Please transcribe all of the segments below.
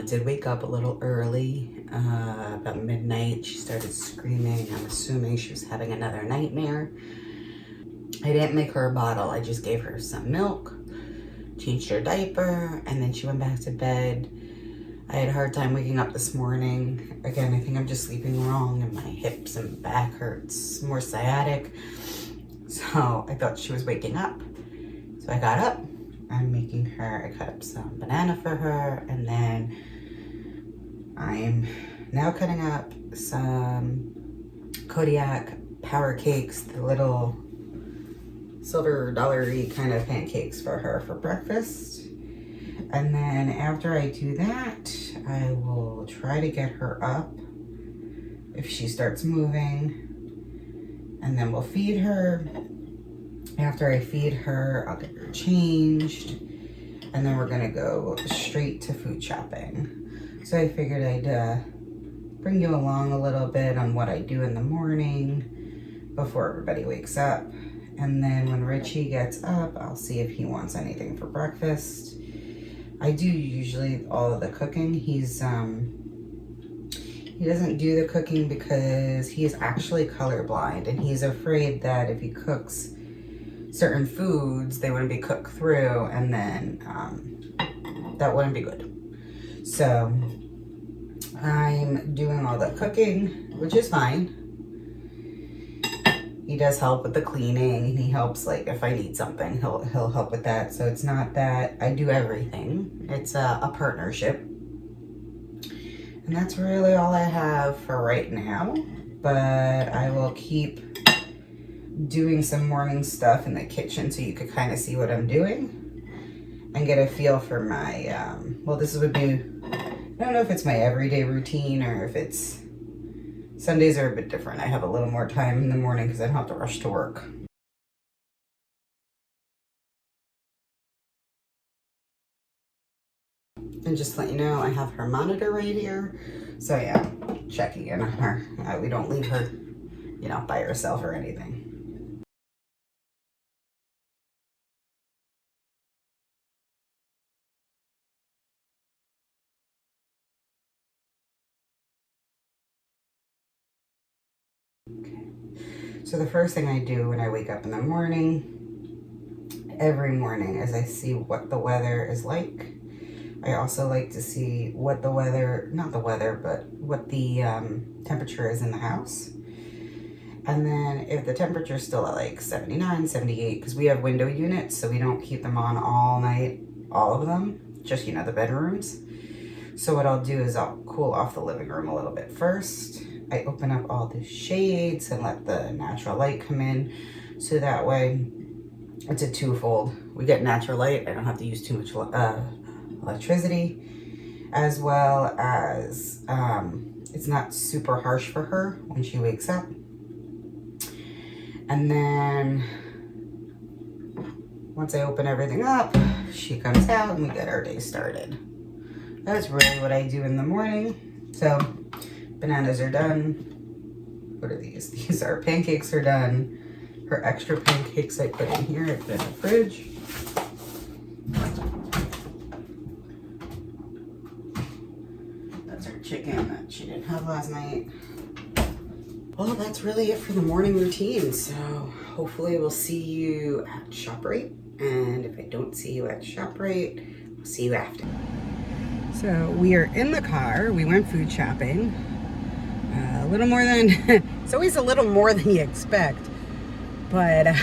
Bella did wake up a little early, about midnight. She started screaming. I'm assuming she was having another nightmare. I didn't make her a bottle. I just gave her some milk, changed her diaper, and then she went back to bed. I had a hard time waking up this morning. Again, I think I'm just sleeping wrong and my hips and back hurts, more sciatic. So I thought she was waking up. So I got up. I'm making her, I cut up some banana for her, and then I'm now cutting up some Kodiak Power Cakes, the little silver dollar-y kind of pancakes for her for breakfast. And then after I do that, I will try to get her up if she starts moving, and then we'll feed her. After I feed her, I'll get her changed, and then we're gonna go straight to food shopping. So I figured I'd bring you along a little bit on what I do in the morning before everybody wakes up. And then when Richie gets up, I'll see if he wants anything for breakfast. I do usually all of the cooking. He doesn't do the cooking because he's actually colorblind, and he's afraid that if he cooks certain foods, they wouldn't be cooked through, and then that wouldn't be good. So I'm doing all the cooking, which is fine. He does help with the cleaning, and he helps, like, if I need something, he'll help with that. So it's not that I do everything. It's a partnership. And that's really all I have for right now. But I will keep doing some morning stuff in the kitchen so you could kind of see what I'm doing and get a feel for my, well, this would be, I don't know if it's my everyday routine or if it's, Sundays are a bit different. I have a little more time in the morning because I don't have to rush to work. And just to let you know, I have her monitor right here. So yeah, checking in on her. We don't leave her, you know, by herself or anything. Okay. So the first thing I do when I wake up in the morning, every morning, is I see what the weather is like. I also like to see what the weather, not the weather, but what the temperature is in the house. And then if the temperature is still at like 79, 78, because we have window units, so we don't keep them on all night, all of them, just, you know, the bedrooms. So what I'll do is I'll cool off the living room a little bit first. I open up all the shades and let the natural light come in, so that way it's a twofold. We get natural light, I don't have to use too much electricity, as well as it's not super harsh for her when she wakes up. And then once I open everything up, she comes out and we get our day started. That's really what I do in the morning. So bananas are done. What are these? These are pancakes are done. Her extra pancakes I put in here, I put in the fridge. That's her chicken that she didn't have last night. Well, that's really it for the morning routine. So hopefully we'll see you at ShopRite. And if I don't see you at ShopRite, I'll see you after. So we are in the car. We went food shopping. A little more than, it's always a little more than you expect. But,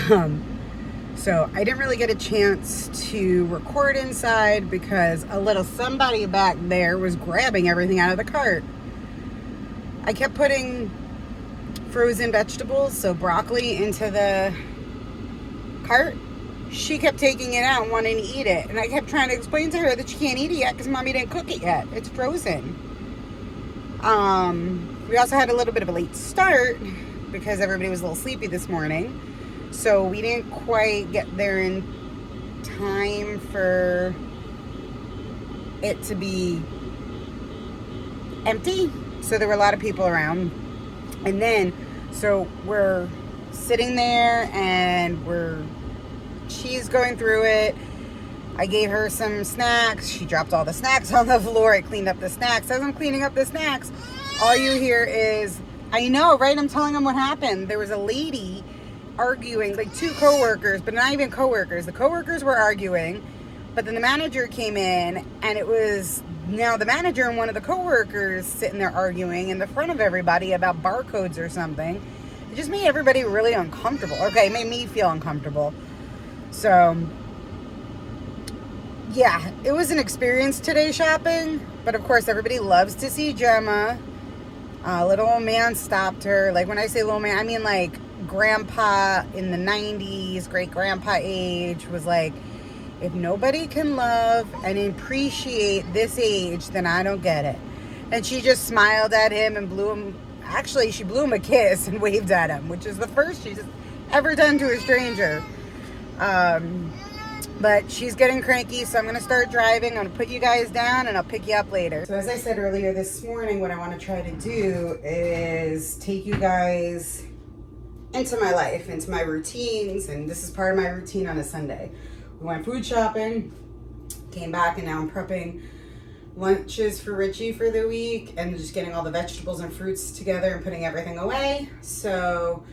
so I didn't really get a chance to record inside because a little somebody back there was grabbing everything out of the cart. I kept putting frozen vegetables, so broccoli, into the cart. She kept taking it out and wanting to eat it. And I kept trying to explain to her that she can't eat it yet because Mommy didn't cook it yet. It's frozen. We also had a little bit of a late start because everybody was a little sleepy this morning. So we didn't quite get there in time for it to be empty. So there were a lot of people around. And then, so we're sitting there and she's going through it. I gave her some snacks. She dropped all the snacks on the floor. I cleaned up the snacks. As I'm cleaning up the snacks, all you hear is, I know, right? I'm telling them what happened. There was a lady arguing, like two coworkers, but not even coworkers. The coworkers were arguing, but then the manager came in, and it was now the manager and one of the coworkers sitting there arguing in the front of everybody about barcodes or something. It just made everybody really uncomfortable. Okay, it made me feel uncomfortable. So, yeah, it was an experience today shopping, but of course everybody loves to see Gemma. Little old man stopped her. Like, when I say little man, I mean like grandpa in the 90s, great grandpa age, was like, if nobody can love and appreciate this age, then I don't get it. And she just smiled at him and blew him, actually she blew him a kiss and waved at him, which is the first she's ever done to a stranger. But she's getting cranky, so I'm going to start driving. I'm going to put you guys down, and I'll pick you up later. So as I said earlier this morning, what I want to try to do is take you guys into my life, into my routines, and this is part of my routine on a Sunday. We went food shopping, came back, and now I'm prepping lunches for Richie for the week, and just getting all the vegetables and fruits together and putting everything away. So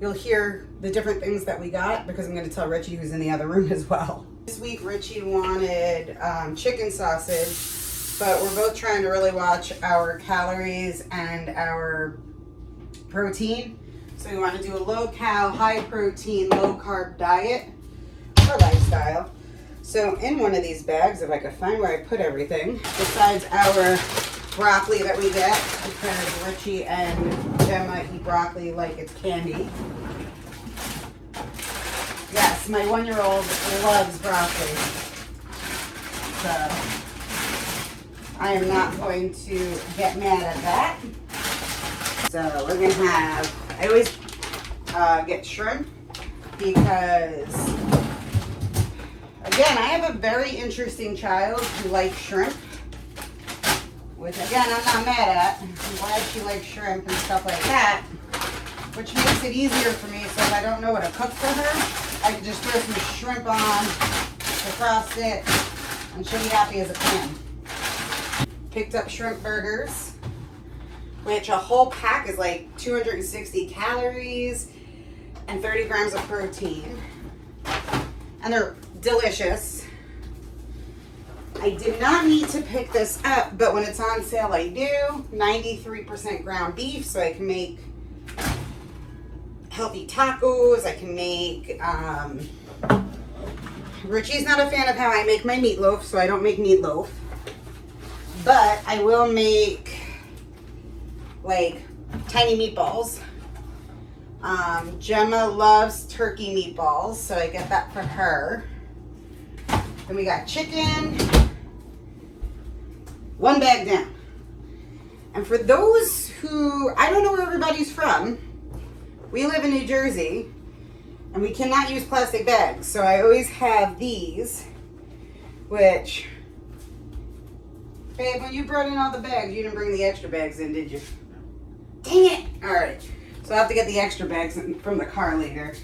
you'll hear the different things that we got, because I'm going to tell Richie, who's in the other room, as well. This week, Richie wanted chicken sausage, but we're both trying to really watch our calories and our protein. So we want to do a low-cal, high-protein, low-carb diet or lifestyle. So in one of these bags, if I could find where I put everything, besides our broccoli that we get, because Richie and Gemma eat broccoli like it's candy. Yes, my 1-year-old loves broccoli. So I am not going to get mad at that. So we're going to have, I always get shrimp because, again, I have a very interesting child who likes shrimp. Which, again, I'm not mad at. I'm glad she likes shrimp and stuff like that. Which makes it easier for me, so if I don't know what to cook for her, I can just throw some shrimp on, defrost it, and she'll be happy as a clam. Picked up shrimp burgers, which a whole pack is like 260 calories and 30 grams of protein. And they're delicious. I did not need to pick this up, but when it's on sale, I do. 93% ground beef, so I can make healthy tacos. I can make, Richie's not a fan of how I make my meatloaf, so I don't make meatloaf. But I will make, like, tiny meatballs. Gemma loves turkey meatballs, so I get that for her. Then we got chicken. 1 bag down. And for those who, I don't know where everybody's from, we live in New Jersey, and we cannot use plastic bags. So I always have these, which, babe, when you brought in all the bags, you didn't bring the extra bags in, did you? Dang it. All right. So I have to get the extra bags from the car later.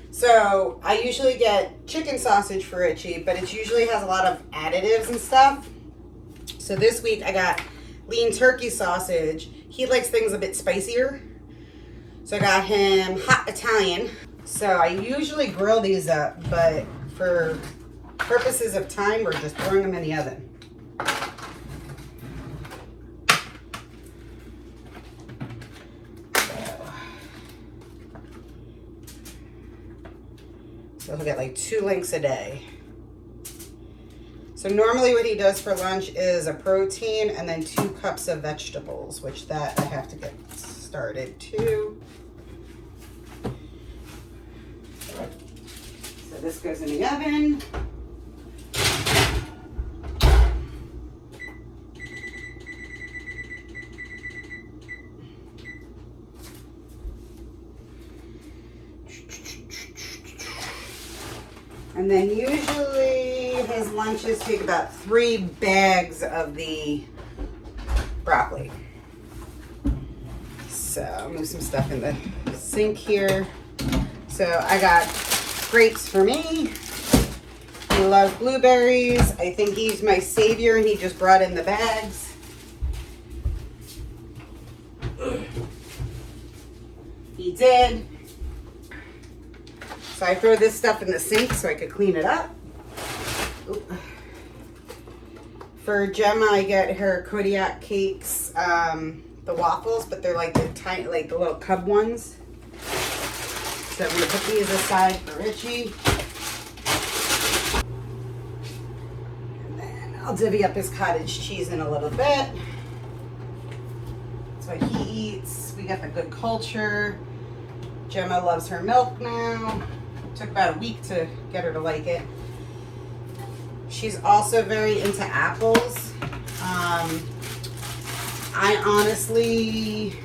So I usually get chicken sausage for Richie, but it usually has a lot of additives and stuff. So this week I got lean turkey sausage. He likes things a bit spicier. So I got him hot Italian. So I usually grill these up, but for purposes of time, we're just throwing them in the oven. So he'll get like 2 links a day. So normally what he does for lunch is a protein and then 2 cups of vegetables, which that I have to get started too. So this goes in the oven. And then usually his lunches take about 3 bags of the broccoli. So I'll move some stuff in the sink here. So I got grapes for me He loves blueberries. I think he's my savior and he just brought in the bags. He did. So I throw this stuff in the sink so I could clean it up. Oop. For Gemma, I get her Kodiak cakes, the waffles, but they're like the tiny, like the little cub ones. So I'm gonna put these aside for Richie. And then I'll divvy up his cottage cheese in a little bit. That's what he eats. We got the Good Culture. Gemma loves her milk now. Took about a week to get her to like it. She's also very into apples. I honestly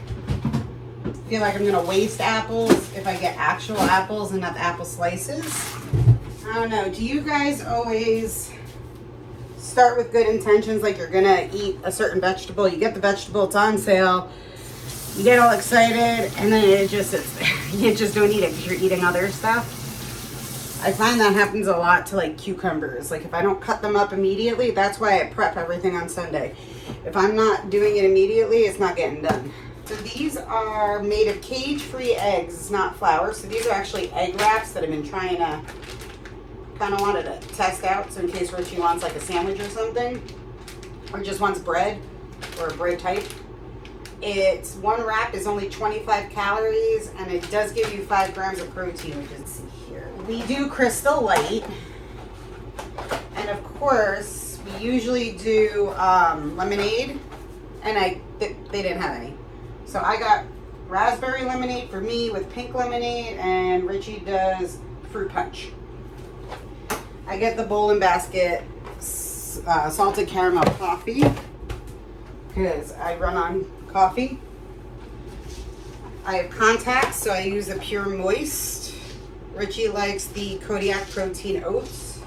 feel like I'm gonna waste apples if I get actual apples and not apple slices. I don't know, do you guys always start with good intentions, like you're gonna eat a certain vegetable, you get the vegetable, it's on sale, you get all excited, and then it just sits there. You just don't eat it because you're eating other stuff. I find that happens a lot to like cucumbers. Like if I don't cut them up immediately, that's why I prep everything on Sunday. If I'm not doing it immediately, it's not getting done. So these are made of cage-free eggs. It's not flour. So these are actually egg wraps that I've been trying to kind of wanted to test out. So in case Richie wants like a sandwich or something, or just wants bread or a bread type. It's one wrap is only 25 calories and it does give you 5 grams of protein, which is here. We do Crystal Light, and of course we usually do lemonade, and they didn't have any, so I got raspberry lemonade for me with pink lemonade, and Richie does fruit punch. I get the Bowl and Basket salted caramel coffee because I run on coffee. I have contacts, so I use a Pure Moist. Richie likes the Kodiak Protein Oats.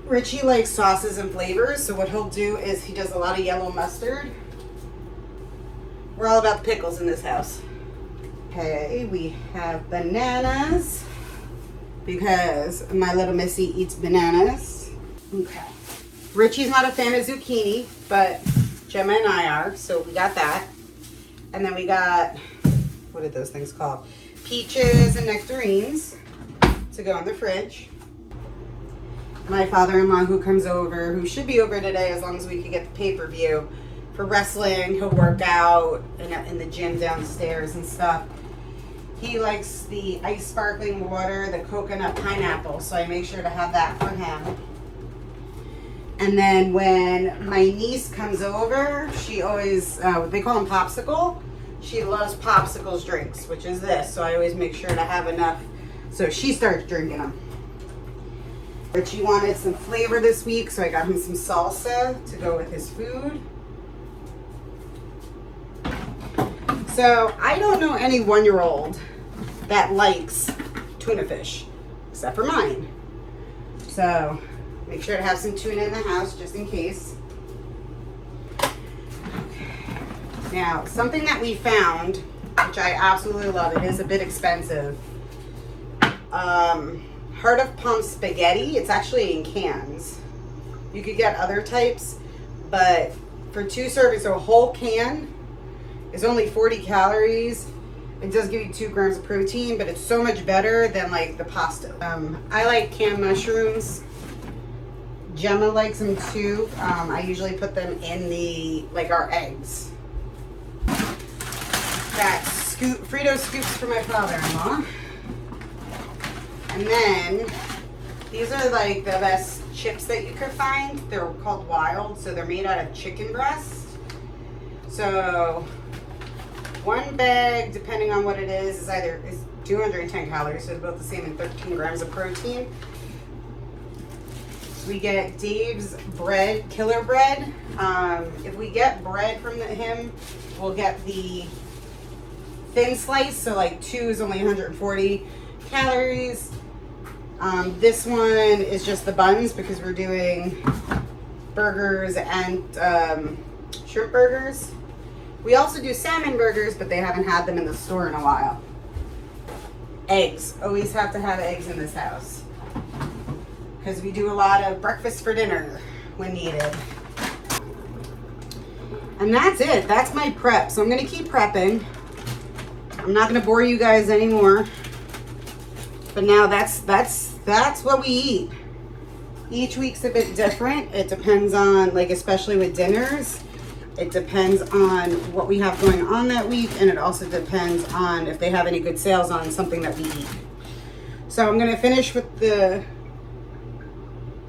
Richie likes sauces and flavors, so what he'll do is he does a lot of yellow mustard. We're all about the pickles in this house. Okay, we have bananas because my little missy eats bananas. Okay. Richie's not a fan of zucchini, but Gemma and I are, so we got that. And then we got, what are those things called? Peaches and nectarines to go in the fridge. My father-in-law who comes over, who should be over today as long as we can get the pay-per-view for wrestling. He'll work out in the gym downstairs and stuff. He likes the ice sparkling water, the coconut pineapple, so I make sure to have that for him. And then when my niece comes over, she always, they call them popsicle. She loves popsicles drinks, which is this. So I always make sure to have enough. So she starts drinking them. Richie wanted some flavor this week, so I got him some salsa to go with his food. So I don't know any 1-year-old that likes tuna fish, except for mine. So make sure to have some tuna in the house just in case. Now, something that we found, which I absolutely love, it is a bit expensive. Heart of Palm spaghetti. It's actually in cans. You could get other types, but for 2 servings, so a whole can is only 40 calories. It does give you 2 grams of protein, but it's so much better than like the pasta. I like canned mushrooms. Gemma likes them too. I usually put them in like our eggs. Got Frito scoops for my father-in-law. And then these are like the best chips that you could find. They're called Wild, so they're made out of chicken breast. So one bag, depending on what it is either 210 calories, so it's about the same, and 13 grams of protein. We get Dave's bread, killer bread. If we get bread from him, we'll get the thin slice, so like 2 is only 140 calories. This one is just the buns because we're doing burgers and shrimp burgers. We also do salmon burgers, but they haven't had them in the store in a while. Eggs. Always have to have eggs in this house. because we do a lot of breakfast for dinner when needed. And that's it. That's my prep. So I'm going to keep prepping. I'm not going to bore you guys anymore. But now that's what we eat. Each week's a bit different. It depends on, like, especially with dinners, it depends on what we have going on that week, and it also depends on if they have any good sales on something that we eat. So I'm gonna finish with the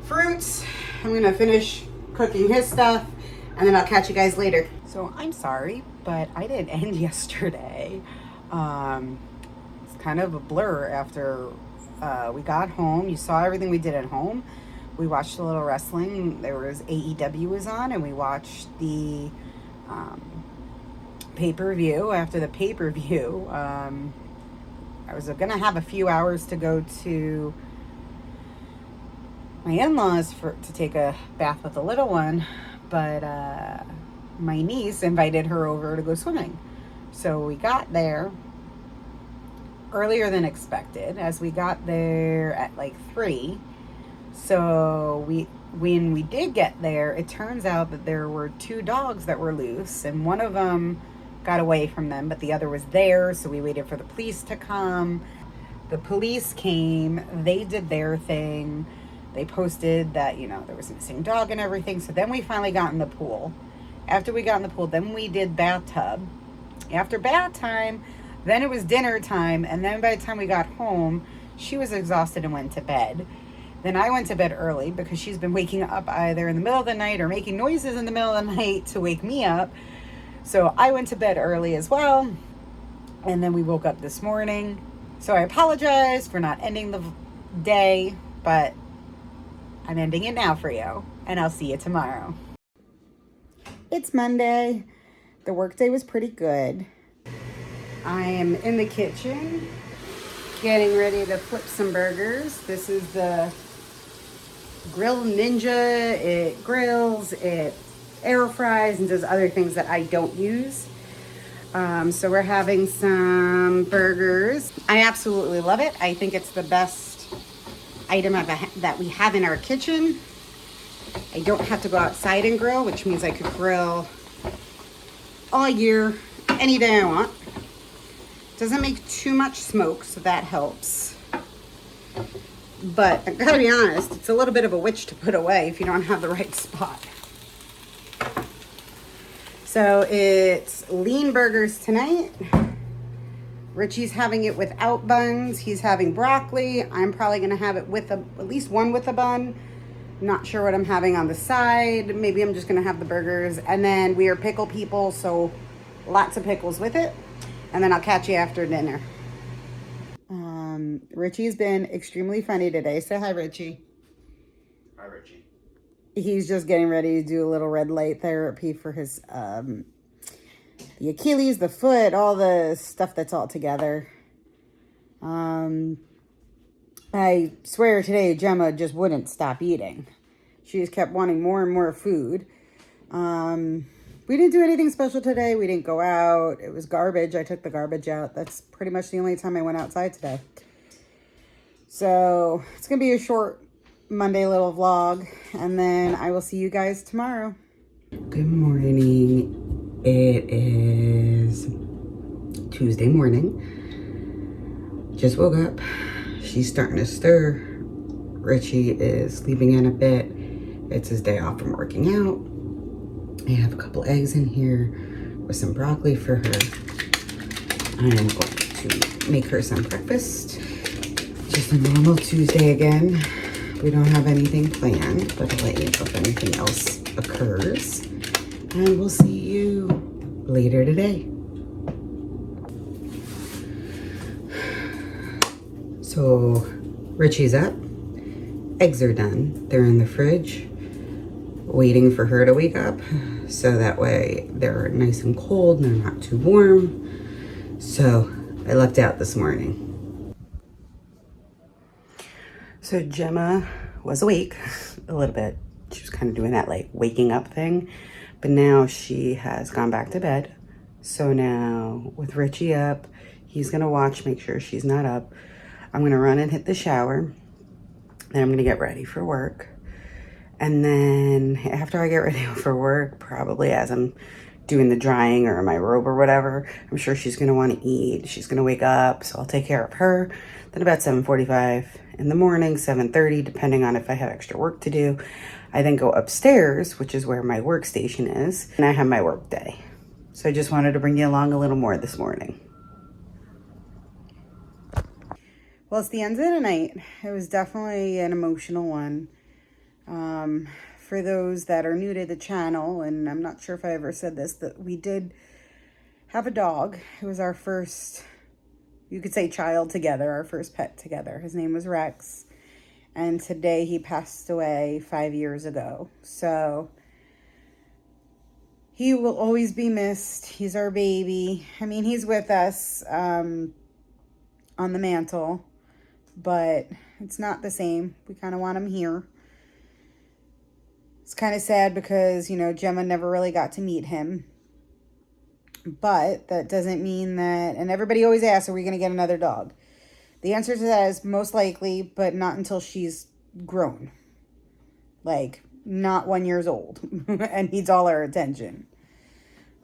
fruits. I'm gonna finish cooking his stuff, and then I'll catch you guys later. So I'm sorry, but I didn't end yesterday. It's kind of a blur after we got home. You saw everything we did at home. We watched a little wrestling. There was AEW was on, and we watched the pay-per-view. After the pay-per-view, I was gonna have a few hours to go to my in-laws to take a bath with the little one, but my niece invited her over to go swimming. So we got there earlier than expected, as we got there at like 3. So when we did get there, it turns out that there were 2 dogs that were loose, and one of them got away from them, but the other was there. So we waited for the police to come. The police came, they did their thing. They posted that, there was a missing dog and everything. So then we finally got in the pool. After we got in the pool, then we did bathtub. After bath time, then it was dinner time. And then by the time we got home, she was exhausted and went to bed. Then I went to bed early because she's been waking up either in the middle of the night or making noises in the middle of the night to wake me up. So I went to bed early as well. And then we woke up this morning. So I apologize for not ending the day, but I'm ending it now for you. And I'll see you tomorrow. It's Monday. The workday was pretty good. I am in the kitchen getting ready to flip some burgers. This is the Grill Ninja. It grills, it air fries, and does other things that I don't use. So we're having some burgers. I absolutely love it. I think it's the best item that we have in our kitchen. I don't have to go outside and grill, which means I could grill all year, any day I want. Doesn't make too much smoke, so that helps. But I gotta be honest, it's a little bit of a witch to put away if you don't have the right spot. So it's lean burgers tonight. Richie's having it without buns. He's having broccoli. I'm probably gonna have it with at least one with a bun. Not sure what I'm having on the side. Maybe I'm just gonna have the burgers. And then we are pickle people, so lots of pickles with it. And then I'll catch you after dinner. Richie's been extremely funny today. Say hi, Richie. Hi, Richie. He's just getting ready to do a little red light therapy for his the Achilles, the foot, all the stuff that's all together. I swear today Gemma just wouldn't stop eating. She just kept wanting more and more food. We didn't do anything special today. We didn't go out. It was garbage. I took the garbage out. That's pretty much the only time I went outside today. So it's going to be a short Monday little vlog. And then I will see you guys tomorrow. Good morning. It is Tuesday morning. Just woke up. She's starting to stir. Richie is sleeping in a bit. It's his day off from working out. I have a couple eggs in here with some broccoli for her. I am going to make her some breakfast. Just a normal Tuesday again. We don't have anything planned, but I'll let you know if anything else occurs. And we'll see you later today. So Richie's up. Eggs are done. They're in the fridge, waiting for her to wake up. So that way they're nice and cold and they're not too warm. So I left out this morning. So Gemma was awake a little bit. She was kind of doing that like waking up thing. But now she has gone back to bed. So now with Richie up, he's going to watch, make sure she's not up. I'm going to run and hit the shower. Then I'm going to get ready for work. And then after I get ready for work, probably as I'm doing the drying or my robe or whatever, I'm sure she's going to want to eat. She's going to wake up, so I'll take care of her. Then about 7:45 in the morning, 7:30, depending on if I have extra work to do, I then go upstairs, which is where my workstation is, and I have my work day. So I just wanted to bring you along a little more this morning. Well, it's the end of the night. It was definitely an emotional one. For those that are new to the channel, and I'm not sure if I ever said this, that we did have a dog. It was our first, you could say, child together, our first pet together. His name was Rex. And today he passed away 5 years ago. So he will always be missed. He's our baby. I mean, he's with us on the mantle, but it's not the same. We kind of want him here. It's kind of sad because, you know, Gemma never really got to meet him. But that doesn't mean that, and everybody always asks, are we going to get another dog? The answer to that is most likely, but not until she's grown. Like, not 1 year old and needs all our attention.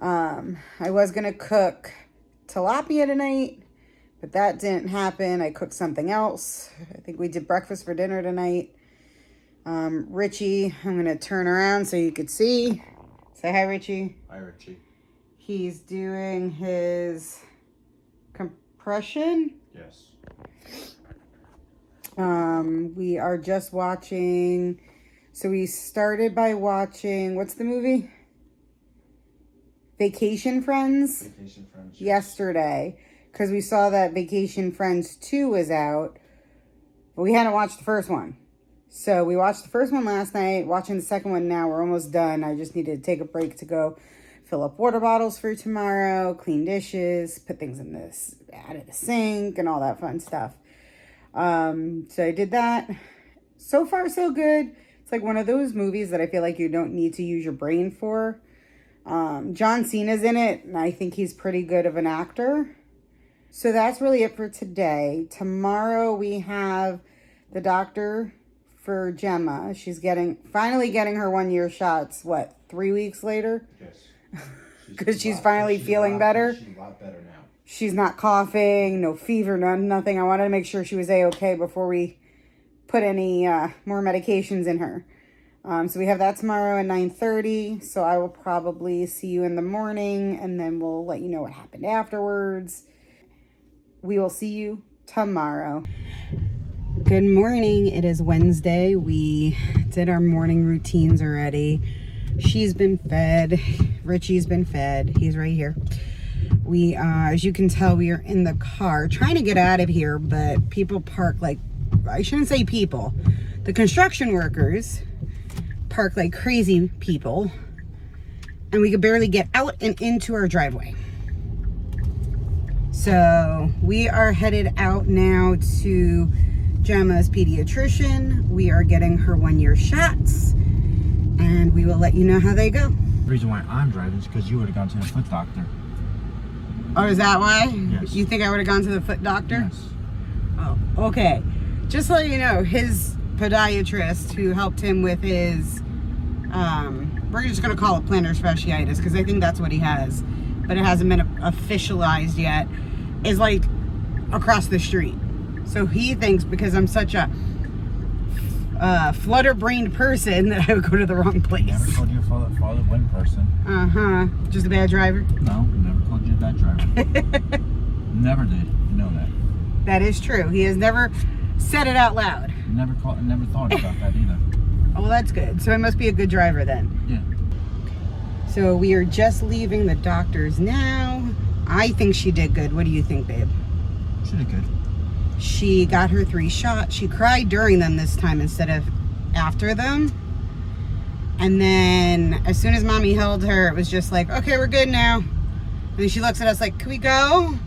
I was going to cook tilapia tonight, but that didn't happen. I cooked something else. I think we did breakfast for dinner tonight. Richie, I'm going to turn around so you could see. Say hi, Richie. Hi, Richie. He's doing his compression. Yes. We are just watching. So we started by watching, what's the movie? Vacation Friends. Vacation Friends. Yesterday. Because we saw that Vacation Friends 2 was out. But we hadn't watched the first one. So we watched the first one last night. Watching the second one now. We're almost done. I just need to take a break to go fill up water bottles for tomorrow. Clean dishes. Put things in this out of the sink. And all that fun stuff. So I did that. So far, so good. It's like one of those movies that I feel like you don't need to use your brain for. John Cena's in it, and I think he's pretty good of an actor. So that's really it for today. Tomorrow we have the doctor for Gemma. She's finally getting her 1 year shots, 3 weeks later? Yes. Because she's finally feeling better. She's a lot better now. She's not coughing, no fever, nothing. I wanted to make sure she was A-okay before we put any more medications in her. So we have that tomorrow at 9:30. So I will probably see you in the morning, and then we'll let you know what happened afterwards. We will see you tomorrow. Good morning. It is Wednesday. We did our morning routines already. She's been fed. Richie's been fed. He's right here. We, as you can tell, we are in the car trying to get out of here, but people park like, I shouldn't say people. The construction workers park like crazy people, and we could barely get out and into our driveway. So we are headed out now to Gemma's pediatrician. We are getting her 1 year shots, and we will let you know how they go. The reason why I'm driving is because you would have gone to the foot doctor. Oh, is that why? Yes. You think I would have gone to the foot doctor? Yes. Oh, okay. Just to let you know, his podiatrist who helped him with his, we're just going to call it plantar fasciitis, because I think that's what he has, but it hasn't been officialized yet, is like across the street. So he thinks because I'm such a flutter-brained person that I would go to the wrong place. Never called you a follow-wind person. Uh-huh. Just a bad driver? No, never called you a bad driver. Never did. You know that. That is true. He has never said it out loud. Never thought about that either. Oh, well, that's good. So I must be a good driver then. Yeah. So we are just leaving the doctor's now. I think she did good. What do you think, babe? She did good. She got her 3 shots. She cried during them this time instead of after them. And then as soon as mommy held her, it was just like, okay, we're good now. And then she looks at us like, can we go?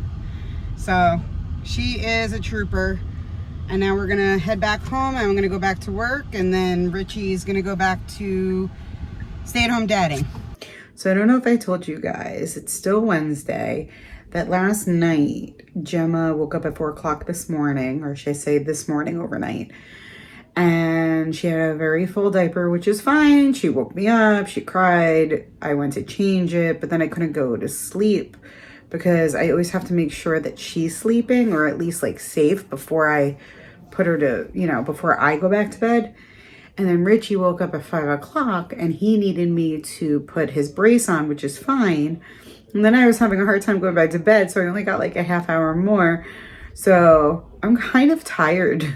So she is a trooper. And now we're going to head back home, and I'm going to go back to work. And then Richie's going to go back to stay-at-home dadding. So I don't know if I told you guys, it's still Wednesday, that last night Gemma woke up at 4 o'clock this morning, or should I say this morning overnight, and she had a very full diaper, which is fine. She woke me up, she cried, I went to change it, but then I couldn't go to sleep because I always have to make sure that she's sleeping, or at least like safe, before I put her to, you know, before I go back to bed. And then Richie woke up at 5 o'clock and he needed me to put his brace on, which is fine. And then I was having a hard time going back to bed, so I only got like a half hour more. So I'm kind of tired.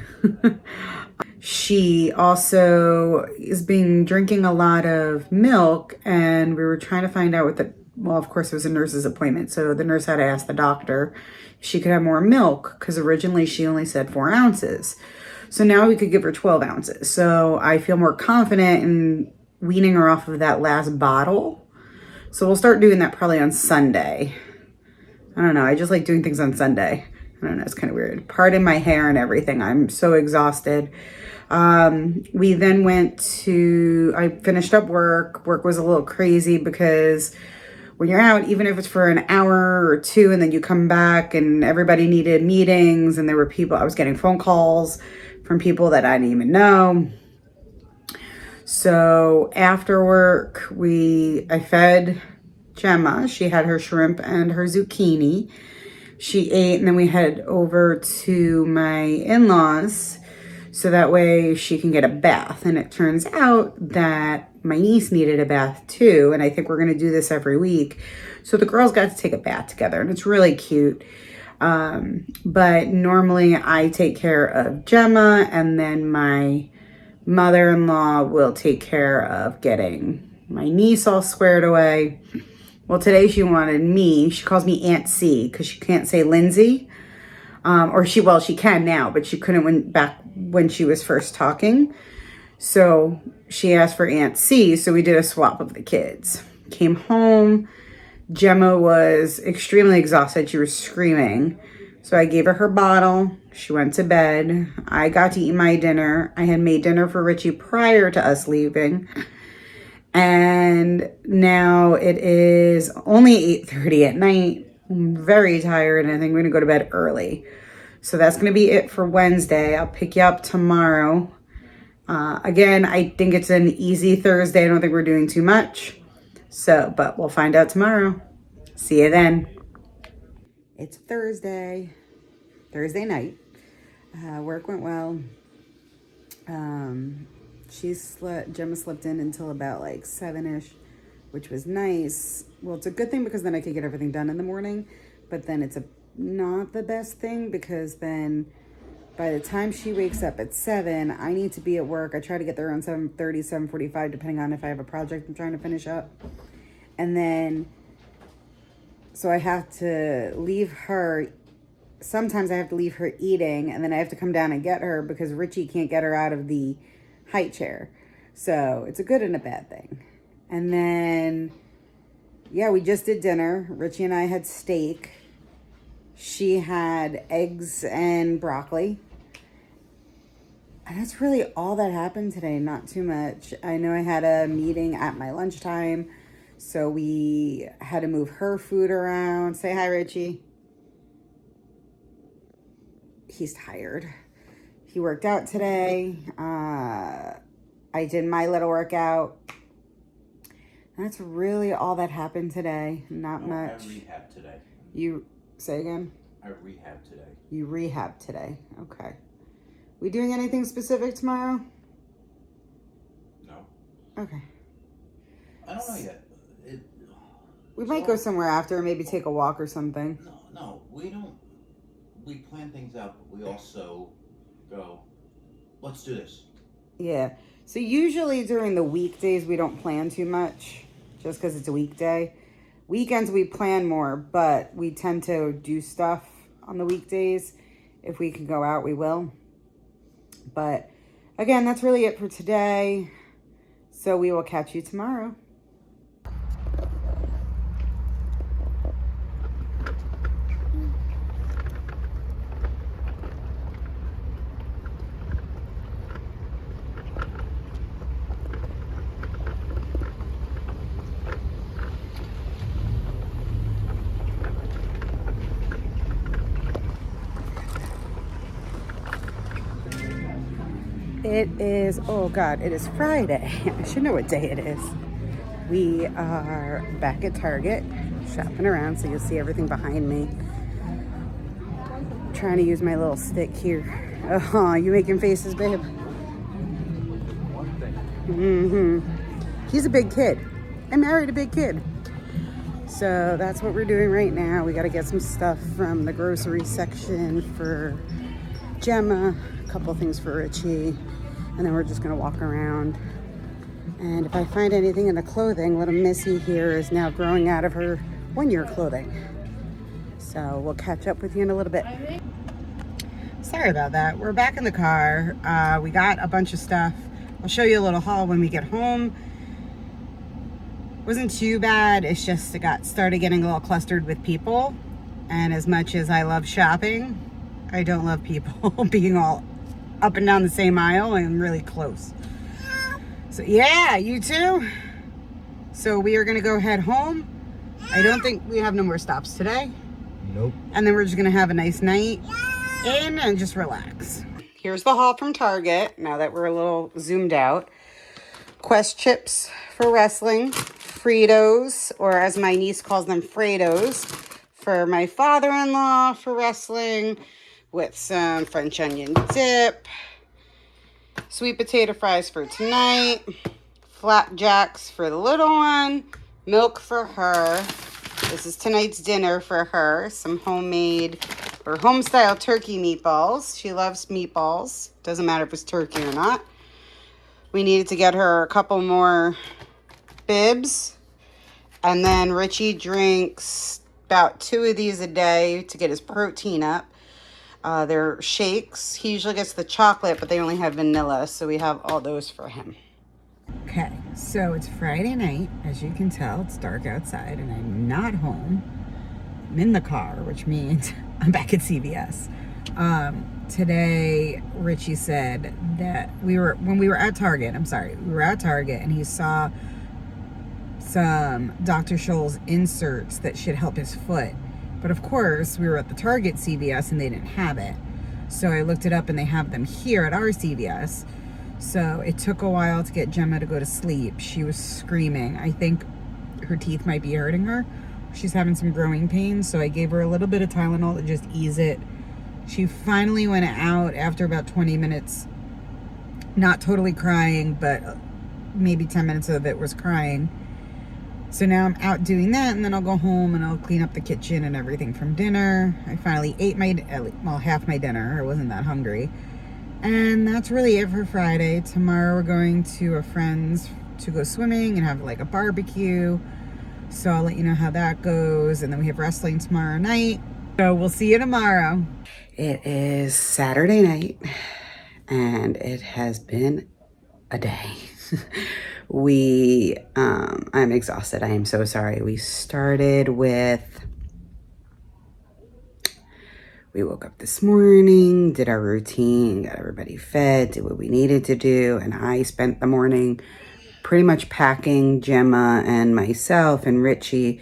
She also is drinking a lot of milk, and we were trying to find out well, of course it was a nurse's appointment. So the nurse had to ask the doctor if she could have more milk, because originally she only said 4 ounces. So now we could give her 12 ounces. So I feel more confident in weaning her off of that last bottle. So we'll start doing that probably on Sunday. I don't know. I just like doing things on Sunday. I don't know. It's kind of weird. Pardon my hair and everything. I'm so exhausted. We then I finished up work. Work was a little crazy because when you're out, even if it's for an hour or 2, and then you come back and everybody needed meetings, and there were people, I was getting phone calls from people that I didn't even know. So after work, I fed Gemma. She had her shrimp and her zucchini. She ate, and then we headed over to my in-laws so that way she can get a bath. And it turns out that my niece needed a bath too, and I think we're going to do this every week. So the girls got to take a bath together, and it's really cute. But normally I take care of Gemma, and then my mother-in-law will take care of getting my niece all squared away. Well, today she wanted me. She calls me Aunt C because she can't say Lindsay. She can now, but she couldn't back when she was first talking. So she asked for Aunt C, so we did a swap of the kids. Came home. Gemma was extremely exhausted. She was screaming. So I gave her bottle. She went to bed. I got to eat my dinner. I had made dinner for Richie prior to us leaving. And now it is only 8:30 at night. I'm very tired, and I think I'm going to go to bed early. So that's going to be it for Wednesday. I'll pick you up tomorrow. Again, I think it's an easy Thursday. I don't think we're doing too much. But we'll find out tomorrow. See you then. It's Thursday night. Work went well. Gemma slept in until about like 7-ish, which was nice. Well, it's a good thing because then I could get everything done in the morning, but then it's not the best thing because then by the time she wakes up at 7, I need to be at work. I try to get there around 7:30, 7:45, depending on if I have a project I'm trying to finish up. And then, so I have to leave her. Sometimes I have to leave her eating, and then I have to come down and get her because Richie can't get her out of the high chair. So it's a good and a bad thing. And then, yeah, we just did dinner. Richie and I had steak. She had eggs and broccoli. And that's really all that happened today. Not too much. I know I had a meeting at my lunchtime, so we had to move her food around. Say hi, Richie. He's tired. He worked out today. I did my little workout. That's really all that happened today. Not much. I rehab today. You say again? I rehab today. You rehab today. Okay. We doing anything specific tomorrow? No. Okay. I don't know yet. We might go somewhere after, maybe take a walk or something. No, we don't. We plan things out, but we also go, let's do this. Yeah. So usually during the weekdays, we don't plan too much just because it's a weekday. Weekends, we plan more, but we tend to do stuff on the weekdays. If we can go out, we will. But again, that's really it for today. So we will catch you tomorrow. It is, oh God, it is Friday. I should know what day it is. We are back at Target, shopping around, so you'll see everything behind me. Trying to use my little stick here. Oh, you making faces, babe? He's a big kid. I married a big kid. So that's what we're doing right now. We got to get some stuff from the grocery section for Gemma, a couple things for Richie, and then we're just going to walk around. And if I find anything in the clothing, little Missy here is now growing out of her 1-year clothing. So we'll catch up with you in a little bit. Sorry about that. We're back in the car. We got a bunch of stuff. I'll show you a little haul when we get home. Wasn't too bad. It's just it started getting a little clustered with people. And as much as I love shopping, I don't love people being all up and down the same aisle and really close. So yeah, you too. So we are gonna go head home. I don't think we have no more stops today. Nope. And then we're just gonna have a nice night in and just relax. Here's the haul from Target, now that we're a little zoomed out. Quest chips for wrestling, Fritos, or as my niece calls them, Fredos, for my father-in-law for wrestling, with some French onion dip, sweet potato fries for tonight, flapjacks for the little one, milk for her. This is tonight's dinner for her, some homemade or home-style turkey meatballs. She loves meatballs, doesn't matter if it's turkey or not. We needed to get her a couple more bibs. And then Richie drinks about 2 of these a day to get his protein up. They're shakes. He usually gets the chocolate, but they only have vanilla, so we have all those for him. Okay, so it's Friday night. As you can tell, it's dark outside, and I'm not home. I'm in the car, which means I'm back at CVS. Today, Richie said that we were at Target, and he saw some Dr. Scholl's inserts that should help his foot. But of course, we were at the Target CVS and they didn't have it. So I looked it up and they have them here at our CVS. So it took a while to get Gemma to go to sleep. She was screaming. I think her teeth might be hurting her. She's having some growing pains, so I gave her a little bit of Tylenol to just ease it. She finally went out after about 20 minutes, not totally crying, but maybe 10 minutes of it was crying. So now I'm out doing that, and then I'll go home and I'll clean up the kitchen and everything from dinner. I finally ate half my dinner. I wasn't that hungry. And that's really it for Friday. Tomorrow we're going to a friend's to go swimming and have like a barbecue. So I'll let you know how that goes. And then we have wrestling tomorrow night. So we'll see you tomorrow. It is Saturday night and it has been a day. I'm exhausted. I am so sorry. We woke up this morning, did our routine, got everybody fed, did what we needed to do. And I spent the morning pretty much packing Gemma and myself and Richie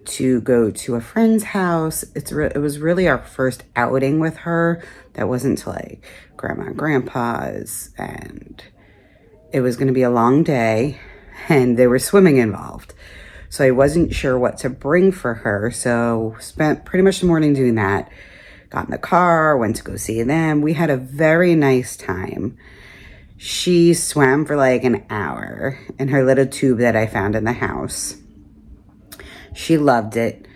to go to a friend's house. It was really our first outing with her. That wasn't to like grandma and grandpa's, and it was going to be a long day and there was swimming involved. So I wasn't sure what to bring for her. So spent pretty much the morning doing that. Got in the car, went to go see them. We had a very nice time. She swam for like an hour in her little tube that I found in the house. She loved it.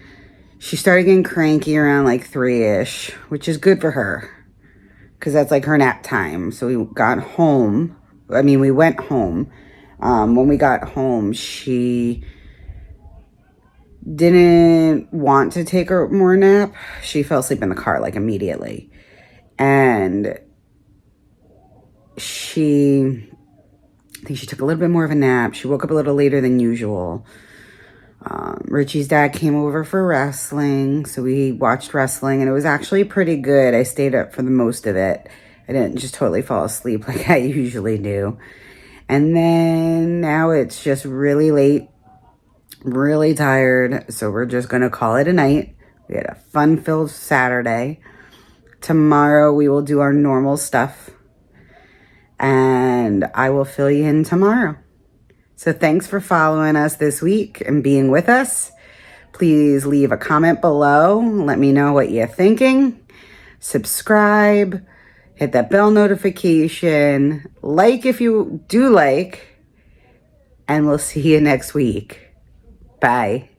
She started getting cranky around like 3-ish, which is good for her because that's like her nap time. So we went home. When we got home, she didn't want to take a more nap. She fell asleep in the car like immediately. And I think she took a little bit more of a nap. She woke up a little later than usual. Richie's dad came over for wrestling. So we watched wrestling and it was actually pretty good. I stayed up for the most of it. I didn't just totally fall asleep like I usually do. And then now it's just really late, really tired. So we're just going to call it a night. We had a fun-filled Saturday. Tomorrow we will do our normal stuff. and I will fill you in tomorrow. So thanks for following us this week and being with us. Please leave a comment below. Let me know what you're thinking. Subscribe. Hit that bell notification. Like if you do like. And we'll see you next week. Bye.